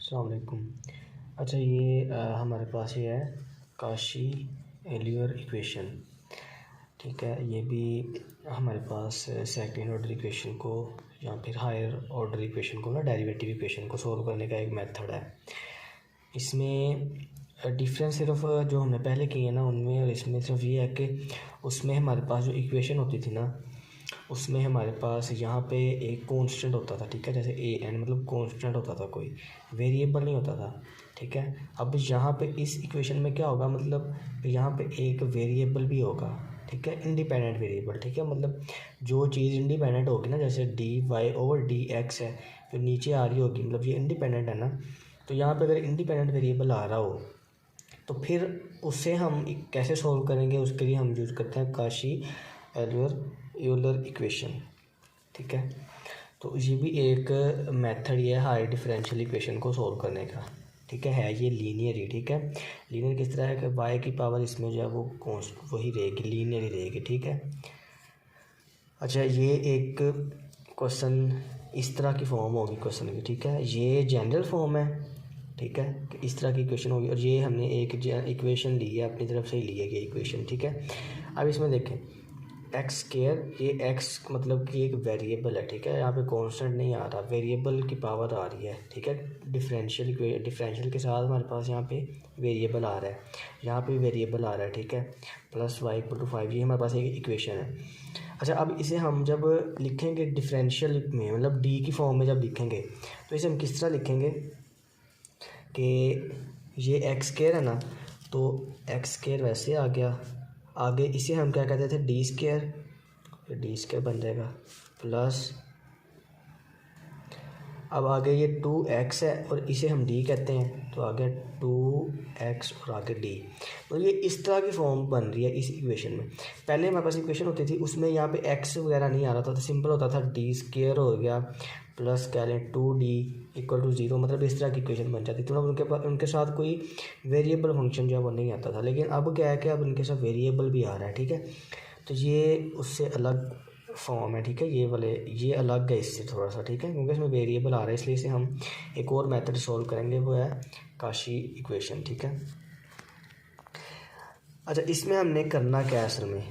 अस्सलाम वालेकुम। अच्छा ये हमारे पास ये है काशी एलियर इक्वेशन। ठीक है, ये भी हमारे पास सेकंड ऑर्डर इक्वेशन को या फिर हायर ऑर्डर इक्वेशन को ना डेरिवेटिव इक्वेशन को सॉल्व करने का एक मेथड है। इसमें डिफरेंस सिर्फ जो हमने पहले किए ना उनमें और इसमें सिर्फ ये है कि उसमें हमारे पास जो इक्वेशन होती थी ना उसमें हमारे पास यहाँ पे एक कांस्टेंट होता था। ठीक है, जैसे ए एन मतलब कांस्टेंट होता था, कोई वेरिएबल नहीं होता था। ठीक है, अब यहाँ पे इस इक्वेशन में क्या होगा, मतलब यहाँ पे एक वेरिएबल भी होगा। ठीक है, इंडिपेंडेंट वेरिएबल। ठीक है, मतलब जो चीज़ इंडिपेंडेंट होगी ना, जैसे D Y over D X है जो नीचे आ रही होगी, मतलब ये इंडिपेंडेंट है ना। तो यहाँ पे अगर इंडिपेंडेंट वेरिएबल आ रहा हो तो फिर उससे हम कैसे सॉल्व करेंगे, उसके लिए हम यूज़ करते हैं काशी यूलर इक्वेशन। ठीक है, तो ये भी एक मेथड ये है हाई डिफरेंशियल इक्वेशन को सॉल्व करने का। ठीक है ये लीनियर ही। ठीक है, लीनियर किस तरह है कि y की पावर इसमें जो है वो वही रहेगी, लीनियर ही रहेगी। ठीक है, अच्छा ये एक क्वेश्चन इस तरह की फॉर्म होगी क्वेश्चन की। ठीक है, ये जनरल फॉर्म है। ठीक है, कि इस तरह की इक्वेशन होगी और ये हमने एक इक्वेशन ली है, अपनी तरफ से ही ली है ये इक्वेशन। ठीक है, अब इसमें देखें एक्स स्केयर, ये एक्स मतलब कि एक वेरिएबल है। ठीक है, यहाँ पे कांस्टेंट नहीं आ रहा, वेरिएबल की पावर आ रही है। ठीक है, डिफरेंशियल के साथ हमारे पास यहाँ पे वेरिएबल आ रहा है, यहाँ पे वेरिएबल आ रहा है। ठीक है, प्लस वाई इक्वल टू 5, ये हमारे पास एक इक्वेशन है। अच्छा, अब इसे हम जब लिखेंगे डिफरेंशियल में, मतलब डी की फॉर्म में जब लिखेंगे तो इसे हम किस तरह लिखेंगे कि ये एक्स स्केयर है ना, तो एक्स स्केयर वैसे आ गया, आगे इसे हम क्या कहते थे डी स्केयर, डी स्केयर बन जाएगा प्लस, अब आगे ये 2x है और इसे हम d कहते हैं, तो आगे 2x और आगे d। तो ये इस तरह की फॉर्म बन रही है इस इक्वेशन में। पहले हमारे पास इक्वेशन होती थी उसमें यहाँ पे x वगैरह नहीं आ रहा था, तो सिंपल होता था डी स्केयर हो गया प्लस कह लें 2d इक्वल टू 0, मतलब इस तरह की इक्वेशन बन जाती थी। मतलब उनके साथ कोई वेरिएबल फंक्शन जो है वो नहीं आता था, लेकिन अब क्या है कि अब उनके साथ वेरिएबल भी आ रहा है। ठीक है, तो ये उससे अलग फॉर्म है। ठीक है, ये वाले ये अलग है इससे थोड़ा सा। ठीक है, क्योंकि इसमें वेरिएबल आ रहा है इसलिए इसे हम एक और मेथड सॉल्व करेंगे, वो है काशी इक्वेशन। ठीक है, अच्छा इसमें हमने करना क्या है असल में,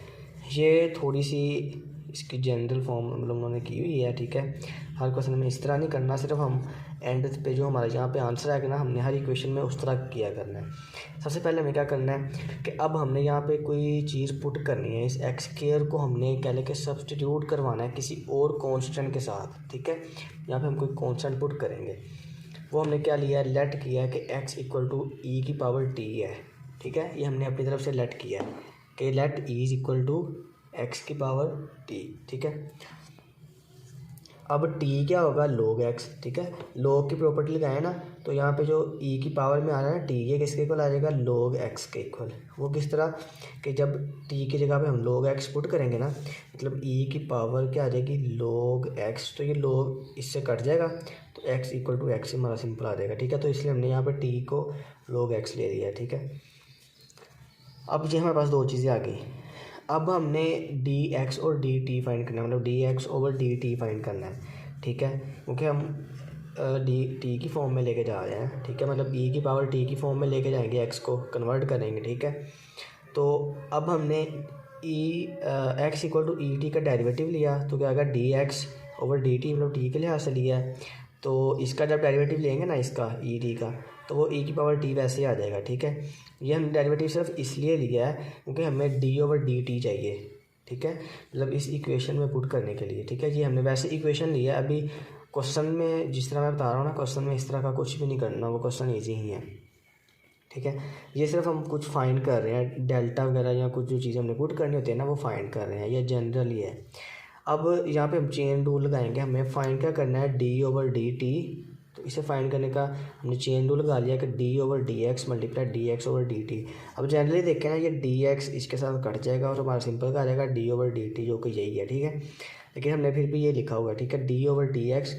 ये थोड़ी सी इसकी जनरल फॉर्म मतलब उन्होंने की हुई है। ठीक है, हर क्वेश्चन में इस तरह नहीं करना, सिर्फ हम एंड पे जो हमारे यहाँ पे आंसर आएगा ना, हमने हर इक्वेशन में उस तरह किया करना है। सबसे पहले हमें क्या करना है कि अब हमने यहाँ पे कोई चीज़ पुट करनी है, इस एक्स स्क्वायर को हमने कह लें कि सब्सटीट्यूट करवाना है किसी और कांस्टेंट के साथ। ठीक है, यहाँ पे हम कोई कांस्टेंट पुट करेंगे, वो हमने क्या लिया है, लेट किया है कि x इक्वल टू ई की पावर t है। ठीक है, ये हमने अपनी तरफ से लेट किया है कि let E is equal to X की पावर t। ठीक है, अब t क्या होगा, log x। ठीक है, log की प्रॉपर्टी लगाए ना, तो यहाँ पे जो e की पावर में आ रहा है ना t, ये किसके इक्वल आ जाएगा, log x के इक्वल। वो किस तरह कि जब t की जगह पे हम log x पुट करेंगे ना, मतलब e की पावर क्या आ जाएगी, log x, तो ये log इससे कट जाएगा तो x इक्वल टू एक्स हमारा सिंपल आ जाएगा। ठीक है, तो इसलिए हमने यहाँ पर t को log x ले लिया है। ठीक है, अब ये हमारे पास दो चीज़ें आ गई। अब हमने डी एक्स और डी टी फाइंड करना है, मतलब D x over d T find करना है। ठीक है, क्योंकि हम डी टी की फॉर्म में लेके जा रहे हैं। ठीक है, मतलब ई की पावर टी की फॉर्म में लेके जाएंगे, एक्स को कन्वर्ट करेंगे। ठीक है, तो अब हमने e x equal to e t का डेरिवेटिव लिया, तो क्या आएगा d x over d t, मतलब टी के लिहाज से लिया है, तो इसका जब डेरिवेटिव लेंगे ना इसका ई टी का, तो वो ई की पावर टी वैसे ही आ जाएगा। ठीक है, ये हमने डेरिवेटिव सिर्फ इसलिए लिया है क्योंकि हमें डी ओवर डी टी चाहिए। ठीक है, मतलब इस इक्वेशन में पुट करने के लिए। ठीक है, ये हमने वैसे इक्वेशन लिया है। अभी क्वेश्चन में जिस तरह मैं बता रहा हूँ ना, क्वेश्चन में इस तरह का कुछ भी नहीं करना, वो क्वेश्चन ईजी ही है। ठीक है, ये सिर्फ हम कुछ फाइंड कर रहे हैं, डेल्टा वगैरह या कुछ जो चीज़ें हमने पुट करनी होती है ना वो फाइंड कर रहे हैं, ये जनरल ही है। अब यहाँ पे हम चेन रूल लगाएंगे, हमें फाइंड क्या करना है, डी ओवर डी टी। तो इसे फाइंड करने का हमने चेन रूल लगा लिया कि D over D x multiply D x over d T. अब जनरली देखें ना, ये डी एक्स इसके साथ कट जाएगा और हमारा सिंपल का आ जाएगा डी ओवर डी टी, जो कि यही है। ठीक है, लेकिन हमने फिर भी ये लिखा हुआ है। ठीक है, डी ओवर डी एक्स।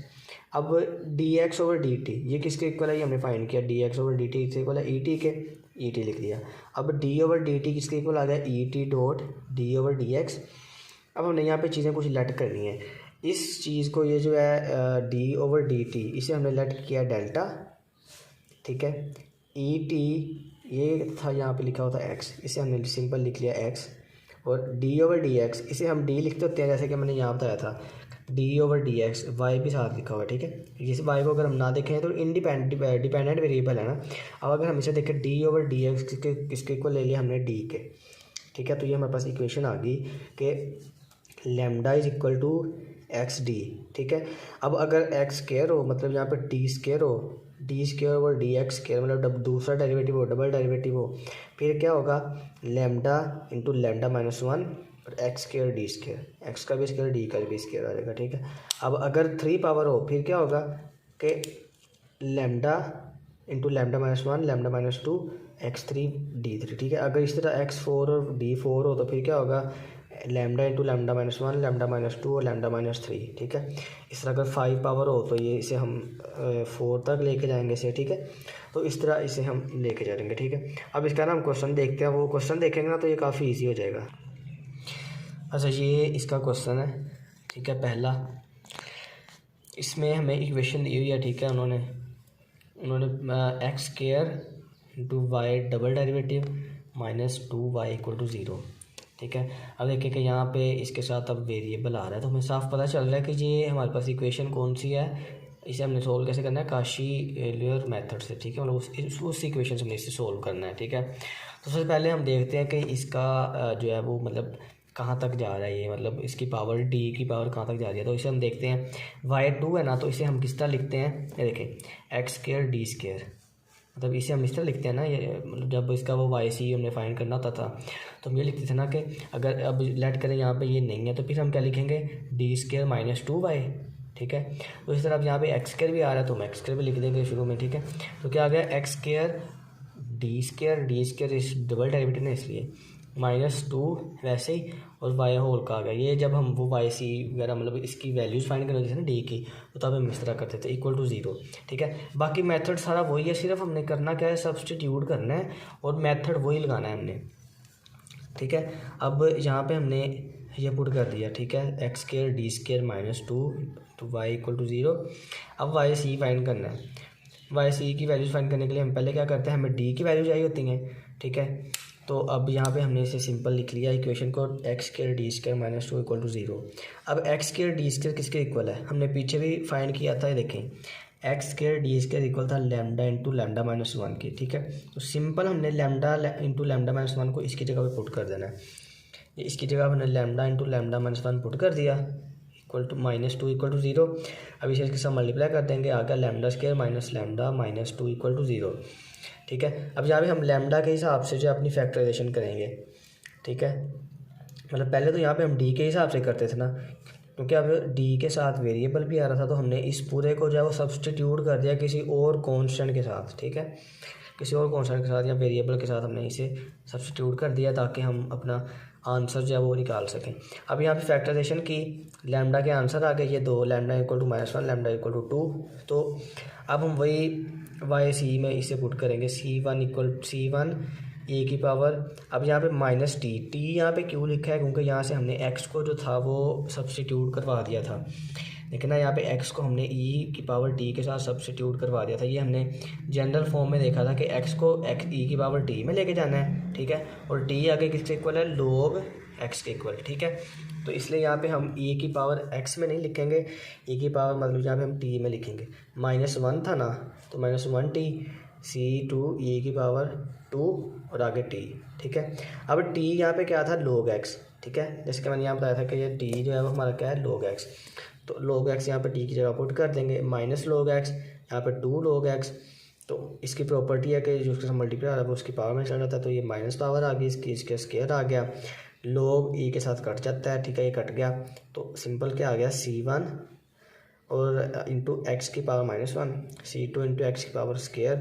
अब D x over d T ये किसके इक्वल है, ये हमने फाइंड किया, D x over d T किसके इक्वल है, ई टी के, ई टी लिख दिया। अब डी ओवर डी टी किसके इक्वल आ गया, E T dot D over D x. अब हमने यहाँ पे चीज़ें कुछ लेट करनी है, इस चीज़ को, ये जो है डी ओवर डी टी, इसे हमने लेट किया डेल्टा। ठीक है। ई टी ये था यहाँ पे लिखा होता है एक्स, इसे हमने सिंपल लिख लिया एक्स, और डी ओवर डी एक्स इसे हम डी लिखते होते हैं जैसे कि मैंने यहाँ बताया था, D over D X, Y भी साथ लिखा हुआ है, ठीक है। इस वाई को अगर हम ना देखें तो डिपेंडेंट वेरिएबल है ना। अब अगर हम इसे देखें डी ओवर डी एक्स किसके को ले लिया हमने, डी के, ठीक है। तो ये हमारे पास इक्वेशन आ गई कि lambda is equal to X D, ठीक है। अब अगर एक्स स्क्वायर हो मतलब यहाँ पे डी स्क्वायर हो, D square over D x square मतलब दूसरा डेरिवेटिव हो, डबल डेरिवेटिव हो, फिर क्या होगा lambda into lambda minus one और x square D square, x का भी स्क्वायर डी का भी स्क्वायर आ जाएगा, ठीक है। अब अगर 3 पावर हो फिर क्या होगा कि lambda into lambda minus one lambda minus two x three D three, ठीक है। अगर इस तरह एक्स फोर और डी फोर हो तो फिर क्या होगा lambda into lambda minus one lambda minus two और लैम्डा माइनस थ्री, ठीक है। इस तरह अगर 5 पावर हो तो ये इसे हम 4 तक लेके जाएंगे इसे, ठीक है। तो इस तरह इसे हम लेके जाएंगे, ठीक है। अब इसका ना हम क्वेश्चन देखते हैं, वो क्वेश्चन देखेंगे ना तो ये काफ़ी ईजी हो जाएगा। अच्छा ये इसका क्वेश्चन है, ठीक है। पहला इसमें हमें इक्वेशन दी हुई है, ठीक है। उन्होंने X square into Y double derivative minus 2y equal to 0, ठीक है। अब देखिए कि यहाँ पे इसके साथ अब वेरिएबल आ रहा है तो हमें साफ पता चल रहा है कि ये हमारे पास इक्वेशन कौन सी है, इसे हमने सोल्व कैसे करना है, काशी एलियर मेथड से, ठीक है। मतलब उस इक्वेशन से हमने इसे सोल्व करना है, ठीक है। तो सबसे पहले हम देखते हैं कि इसका जो है वो मतलब कहाँ तक जा रहा है, ये मतलब इसकी पावर डी की पावर कहाँ तक जा रही है। तो इसे हम देखते हैं y2 है ना, तो इसे हम किस तरह लिखते हैं, ये देखें एक्स स्क्वायर डी स्क्वायर, मतलब इसे हम इस तरह लिखते हैं ना, ये मतलब जब इसका वो वाई सी हमने फाइंड करना होता था तो हम ये लिखते थे ना कि अगर अब लेट करें यहाँ पे ये नहीं है तो फिर हम क्या लिखेंगे डी स्क्वायर माइनस 2y, ठीक है। तो इस तरह अब यहाँ पे एक्स स्क्वायर भी आ रहा है तो हम एक्स स्क्वायर भी लिख देंगे शुरू में, ठीक है। तो क्या आ गया एक्स स्क्वायर डी स्क्वायर इस डबल डेरिवेटिव ने इसलिए -2 वैसे ही और वाई होल का आ गया। ये जब हम वो वाई सी वगैरह मतलब इसकी वैल्यूज़ फाइंड करने होती थी ना डी की, तो तब हम इस तरह करते थे इक्वल टू 0, ठीक है। बाकी मेथड सारा वही है, सिर्फ हमने करना क्या है सब्स्टिट्यूट करना है और मेथड वही लगाना है हमने, ठीक है। अब यहाँ पे हमने ये पुट कर दिया, ठीक है, एक्स स्क्वायर डी स्क्वायर -2 तो वाई इक्वल टू 0। अब वाई सी फाइंड करना है, वाई सी की वैल्यूज़ फाइंड करने के लिए हम पहले क्या करते हैं, हमें डी की वैल्यू चाहिए होती हैं, ठीक है। तो अब यहाँ पे हमने इसे सिंपल लिख लिया इक्वेशन को, x square D square -2 equal to 0। अब एक्स स्क्वायर डी स्क्वायर किसके इक्वल है, हमने पीछे भी फाइंड किया था, देखें x square D square equal था lambda into lambda minus one की, ठीक है। तो सिंपल हमने lambda into lambda minus one को इसकी जगह पे पुट कर देना है, इसकी जगह हमने lambda into lambda minus one put कर दिया इक्वल टू -2 इक्वल टू 0। अब इसे इसके साथ मल्टीप्लाई कर देंगे, आ गया lambda square minus lambda -2 equal to 0, ठीक है। अब यहाँ पे हम लैम्डा के हिसाब से जो अपनी फैक्टराइजेशन करेंगे, ठीक है। मतलब पहले तो यहाँ पे हम डी के हिसाब से करते थे ना, क्योंकि अब डी के साथ वेरिएबल भी आ रहा था तो हमने इस पूरे को जो है वो सब्स्टिट्यूट कर दिया किसी और कांस्टेंट के साथ, ठीक है, किसी और कांस्टेंट के साथ या वेरिएबल के साथ हमने इसे सब्स्टिट्यूट कर दिया ताकि हम अपना आंसर जो है वो निकाल सकें। अब यहाँ पे फैक्टराइजेशन की लैम्डा के आंसर आ गए ये 2, lambda equal to -1 lambda equal to 2। तो अब हम वही वाई सी में इसे पुट करेंगे, C1 इक्वल C1 ए की पावर, अब यहाँ पे -t यहाँ पे क्यों लिखा है, क्योंकि यहाँ से हमने x को जो था वो सब्स्टिट्यूट करवा दिया था, लेकिन ना यहाँ पे x को हमने e की पावर t के साथ सब्स्टिट्यूट करवा दिया था। ये हमने जनरल फॉर्म में देखा था कि x को e की पावर t में लेके जाना है, ठीक है, और t आगे किसके इक्वल है, log x के इक्वल, ठीक है। तो इसलिए यहाँ पे हम e की पावर x में नहीं लिखेंगे, e की पावर मतलब यहाँ पे हम t में लिखेंगे, -1 था ना तो -1t C2 e की पावर 2 और आगे t, ठीक है। अब t यहाँ पे क्या था log x, ठीक है, जैसे कि मैंने यहाँ बताया था कि ये t जो है वो हमारा क्या है log x, तो log x यहाँ पे t की जगह पुट कर देंगे, -log x यहाँ पे 2 log x। तो इसकी प्रॉपर्टी है कि जो उसके साथ मल्टीप्लाई आ रहा है वो उसकी पावर में चल जाता है, तो ये माइनस पावर आ गई इसकी, इसके स्क्वायर आ गया, log e के साथ कट जाता है, ठीक है, ये कट गया। तो सिंपल क्या आ गया C1 और इंटू एक्स की पावर -1 C2 इंटू एक्स की पावर स्क्वायर,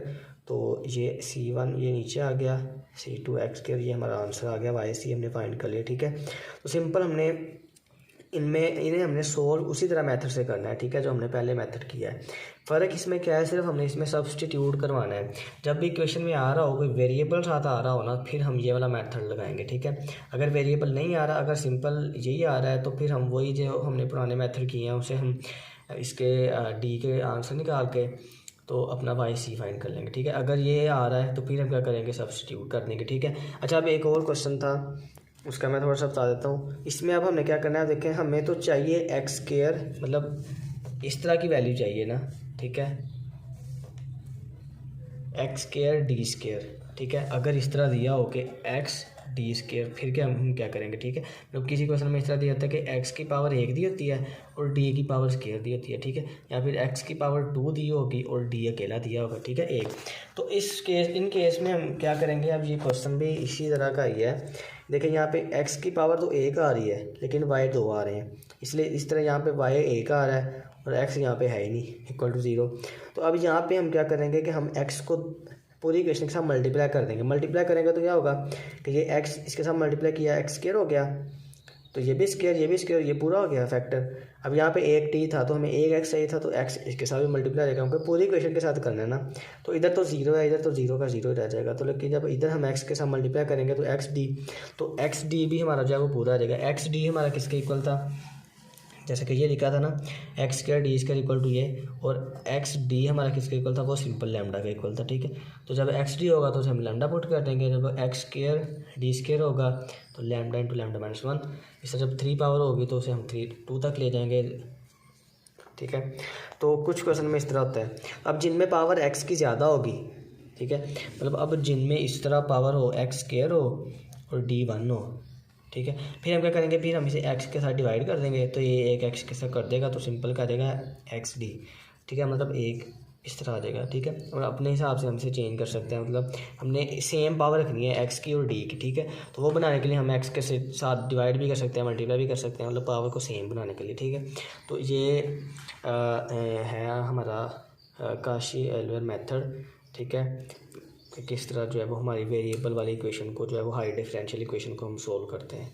तो ये C1 ये नीचे आ गया, C2 एक्स स्क्वायर ये हमारा आंसर आ गया, वाई सी हमने फाइंड कर लिया, ठीक है। तो सिंपल हमने इन्हें हमने सोल्व उसी तरह मेथड से करना है, ठीक है, जो हमने पहले मेथड किया है। फ़र्क इसमें क्या है, सिर्फ हमने इसमें सब्स्टिट्यूट करवाना है। जब भी इक्वेशन में आ रहा हो कोई वेरिएबल साथ आ रहा हो ना, फिर हम ये वाला मेथड लगाएंगे, ठीक है। अगर वेरिएबल नहीं आ रहा, अगर सिंपल यही आ रहा है तो फिर हम वही जो हमने पुराने मेथड किए हैं उसे हम इसके डी के आंसर निकाल के तो अपना वाई सी फाइंड कर लेंगे, ठीक है। अगर ये आ रहा है तो फिर हम क्या करेंगे, सब्स्टिट्यूट कर देंगे, ठीक है। अच्छा, अब एक और क्वेश्चन था, उसका मैं थोड़ा सा बता देता हूँ। इसमें अब हमने क्या करना है, देखें हमें तो चाहिए एक्स स्क्वायर, मतलब इस तरह की वैल्यू चाहिए ना, ठीक है, एक्स स्क्वायर डी स्क्वायर, ठीक है। अगर इस तरह दिया हो कि एक्स डी स्क्वायर, फिर क्या हम क्या करेंगे, ठीक है। मतलब किसी क्वेश्चन में इस तरह दिया होता है कि एक्स की पावर 1 दी होती है और डी की पावर स्क्वायर दी होती है, ठीक है। या फिर एक्स की पावर 2 दी होगी और डी अकेला दिया होगा, ठीक है, 1। तो इन केस में हम क्या करेंगे, अब ये क्वेश्चन भी इसी तरह का ही है। देखिए यहाँ पे एक्स की पावर तो 1 आ रही है लेकिन वाई 2 आ रहे हैं, इसलिए इस तरह यहाँ पे वाई 1 आ रहा है और एक्स यहाँ पे है ही नहीं, इक्वल टू 0। तो अब यहाँ पे हम क्या करेंगे कि हम एक्स को पूरी इक्वेशन के साथ मल्टीप्लाई कर देंगे। मल्टीप्लाई करेंगे तो क्या होगा कि ये एक्स इसके साथ मल्टीप्लाई किया, एक्स स्क्वायर हो गया, तो ये भी स्क्वायर, ये भी स्क्वायर, ये पूरा हो गया फैक्टर। अब यहाँ पे एक टी था तो हमें एक एक्स चाहिए था, तो एक्स इसके साथ भी मल्टीप्लाई रहेगा, हमको पूरी इक्वेशन के साथ करना है ना। तो इधर तो 0 है, इधर तो 0 का 0 ही रह जाएगा। तो लेकिन जब इधर हम एक्स के साथ मल्टीप्लाई करेंगे तो एक्स डी भी हमारा जो है वो पूरा आ जाएगा। एक्स डी हमारा किसके इक्वल था, जैसे कि ये लिखा था ना, X square D square equal to ये, और एक्स डी हमारा किसके इक्वल था, वो सिंपल लैम्डा का इक्वल था, ठीक है। तो जब एक्स डी होगा तो उसे हम लैम्डा पुट कर देंगे, जब एक्स स्क्वायर डी स्क्वायर होगा तो लैम्डा इंटू लैम्डा माइनस 1। इससे जब 3 पावर होगी तो उसे हम 2 तक ले जाएंगे, ठीक है। तो कुछ क्वेश्चन में इस तरह होता है। अब जिनमें पावर एक्स की ज़्यादा होगी, ठीक है, मतलब अब जिनमें इस तरह पावर हो, एक्स स्क्वायर हो और डी 1 हो, ठीक है, फिर हम क्या करेंगे, फिर हम इसे एक्स के साथ डिवाइड कर देंगे, तो ये एक एक्स के साथ कर देगा तो सिंपल क्या देगा, एक्स डी, ठीक है, मतलब एक इस तरह आ जाएगा, ठीक है। और अपने हिसाब से हम इसे चेंज कर सकते हैं, मतलब हमने सेम पावर रखनी है एक्स की और डी की, ठीक है। तो वो बनाने के लिए हम एक्स के साथ डिवाइड भी कर सकते हैं, मल्टीप्लाई भी कर सकते हैं, मतलब पावर को सेम बनाने के लिए, ठीक है। तो ये है हमारा काशी एल्वर मेथड, ठीक है, कि किस तरह जो है वो हमारी वेरिएबल वाली इक्वेशन को जो है वो हाई डिफरेंशियल इक्वेशन को हम सोल्व करते हैं।